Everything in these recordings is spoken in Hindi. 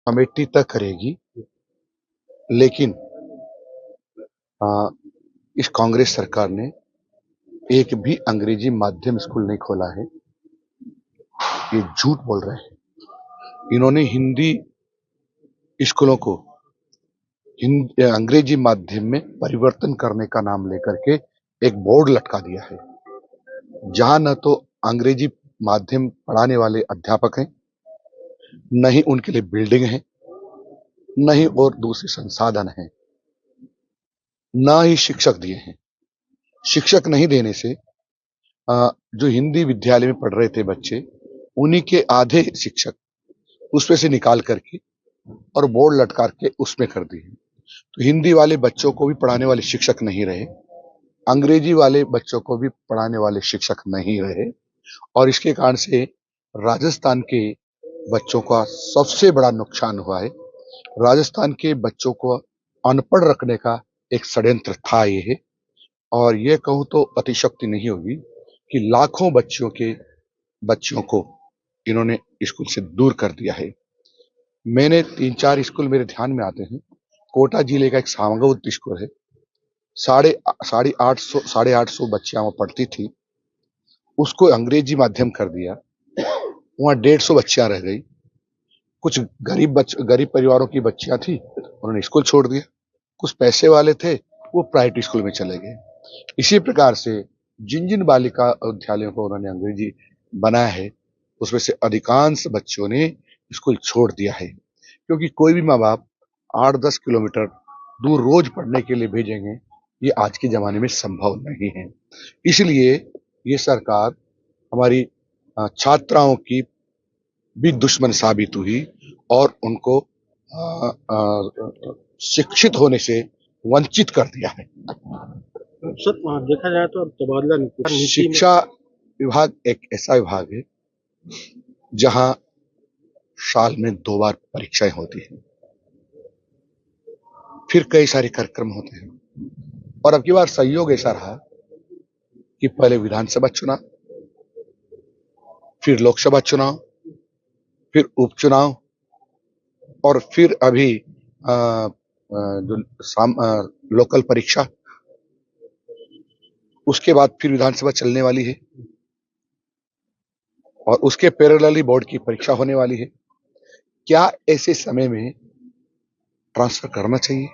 कमेटी तय करेगी, लेकिन इस कांग्रेस सरकार ने एक भी अंग्रेजी माध्यम स्कूल नहीं खोला है। ये झूठ बोल रहे हैं। इन्होंने हिंदी स्कूलों को अंग्रेजी माध्यम में परिवर्तन करने का नाम लेकर के एक बोर्ड लटका दिया है, जहां न तो अंग्रेजी माध्यम पढ़ाने वाले अध्यापक हैं, न ही उनके लिए बिल्डिंग है, न ही और दूसरे संसाधन हैं, न ही शिक्षक दिए हैं। शिक्षक नहीं देने से जो हिंदी विद्यालय में पढ़ रहे थे बच्चे, उन्हीं के आधे शिक्षक उसमें से निकाल करके और बोर्ड लटका के उसमें कर दिए। तो हिंदी वाले बच्चों को भी पढ़ाने वाले शिक्षक नहीं रहे, अंग्रेजी वाले बच्चों को भी पढ़ाने वाले शिक्षक नहीं रहे, और इसके कारण से राजस्थान के बच्चों का सबसे बड़ा नुकसान हुआ है। राजस्थान के बच्चों को अनपढ़ रखने का एक षड्यंत्र था ये, और ये कहूं तो अतिशक्ति नहीं होगी कि लाखों बच्चों को इन्होंने स्कूल से दूर कर दिया है। मैंने 3-4 स्कूल मेरे ध्यान में आते हैं। कोटा जिले का एक सामगावत स्कूल है, साढ़े 800 बच्चियां वहां पढ़ती थी, उसको अंग्रेजी माध्यम कर दिया। वहां 150 बच्चियां रह गई। कुछ गरीब परिवारों की बच्चियां थी, उन्होंने स्कूल छोड़ दिया। कुछ पैसे वाले थे, वो प्राइवेट स्कूल में चले गए। इसी प्रकार से जिन जिन बालिका विद्यालयों को उन्होंने अंग्रेजी बनाया है, उसमें से अधिकांश बच्चों ने स्कूल छोड़ दिया है, क्योंकि कोई भी माँ बाप 8-10 किलोमीटर दूर रोज पढ़ने के लिए भेजेंगे, ये आज के जमाने में संभव नहीं है। इसलिए ये सरकार हमारी छात्राओं की भी दुश्मन साबित हुई और उनको शिक्षित होने से वंचित कर दिया है। सर, देखा जाए तो तबादला नीति शिक्षा विभाग एक ऐसा विभाग है जहां साल में 2 बार परीक्षाएं होती हैं, फिर कई सारे कार्यक्रम होते हैं, और अब की बार संयोग ऐसा रहा कि पहले विधानसभा चुनाव, फिर लोकसभा चुनाव, फिर उपचुनाव, और फिर अभी जो लोकल परीक्षा, उसके बाद फिर विधानसभा चलने वाली है, और उसके पैरेलली बोर्ड की परीक्षा होने वाली है। क्या ऐसे समय में ट्रांसफर करना चाहिए?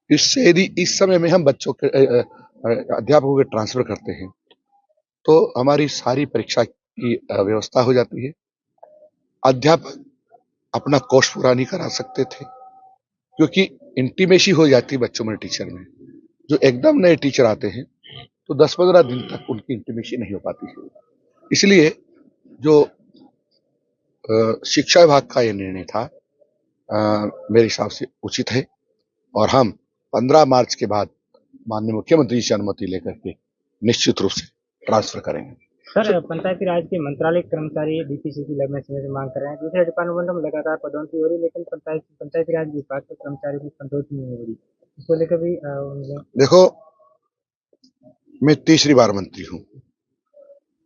इससे यदि इस समय में हम बच्चों के अध्यापकों के ट्रांसफर करते हैं, तो हमारी सारी परीक्षा की व्यवस्था हो जाती है। अध्यापक अपना कोर्स पूरा नहीं करा सकते थे, क्योंकि इंटीमेसी हो जाती बच्चों में टीचर में। जो एकदम नए टीचर आते हैं, तो 10-15 दिन तक उनकी इंटीमेसी नहीं हो पाती है। इसलिए जो शिक्षा विभाग का ये निर्णय था, मेरे हिसाब से उचित है, और हम 15 मार्च के बाद माननीय मुख्यमंत्री से अनुमति लेकर के निश्चित रूप से ट्रांसफर करेंगे। सर, पंचायती राज के मंत्रालय कर्मचारी डीपीसी की लंबे समय से मांग कर रहे हैं। दूसरे डिपार्टमेंटों में लगातार पदोन्नति हो रही है, लेकिन पंचायती राज विभाग के कर्मचारियों की संतुष्टि नहीं हो रही। इसको लेकर भी देखो, मैं तीसरी बार मंत्री हूं।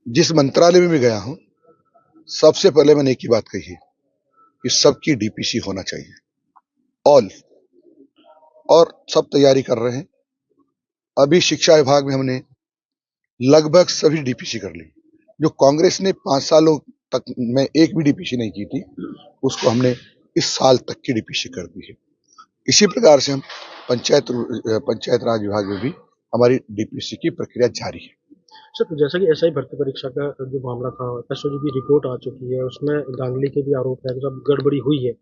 जिस मंत्रालय में भी गया हूं, सबसे पहले मैंने एक ही बात कही है कि सबकी डीपीसी होना चाहिए, ऑल, और सब तैयारी कर रहे हैं। अभी शिक्षा विभाग में हमने लगभग सभी डीपीसी कर ली। जो कांग्रेस ने 5 सालों तक में एक भी डीपीसी नहीं की थी, उसको हमने इस साल तक की डीपीसी कर दी है। इसी प्रकार से हम पंचायत राज विभाग में भी हमारी डीपीसी की प्रक्रिया जारी है। सर, जैसा कि एसआई भर्ती परीक्षा का जो मामला था, एसओजी की रिपोर्ट आ चुकी है, उसमें धांधली के भी आरोप है, सब गड़बड़ी हुई है,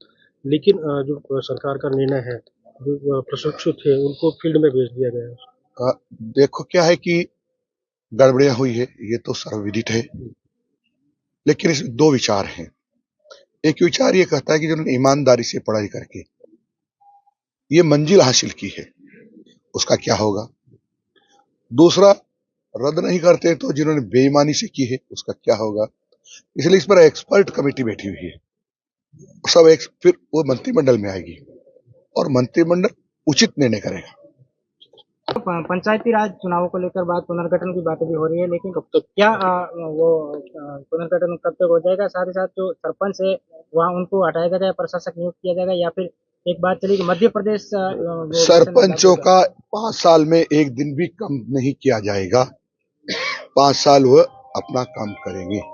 लेकिन जो सरकार का निर्णय है, जो प्रशिक्षु थे उनको फील्ड में भेज दिया गया है। देखो, क्या है कि गड़बड़ियां हुई है, ये तो सर्वविदित है, लेकिन इसमें 2 विचार हैं। एक विचार ये कहता है कि जिन्होंने ईमानदारी से पढ़ाई करके ये मंजिल हासिल की है, उसका क्या होगा। दूसरा, रद्द नहीं करते तो जिन्होंने बेईमानी से की है, उसका क्या होगा। इसलिए इस पर एक्सपर्ट कमेटी बैठी हुई है, सब फिर वो मंत्रिमंडल में आएगी और मंत्रिमंडल उचित निर्णय करेगा। पंचायती राज चुनावों को लेकर बात पुनर्गठन की बातें भी हो रही है, लेकिन कब तक क्या वो पुनर्गठन कब तक हो जाएगा? साथ ही साथ जो सरपंच है वहाँ उनको हटाया जाएगा, प्रशासक नियुक्त किया जाएगा, या फिर एक बात चली कि मध्य प्रदेश वो सरपंचों का 5 साल में एक दिन भी कम नहीं किया जाएगा। 5 साल वह अपना काम करेंगे।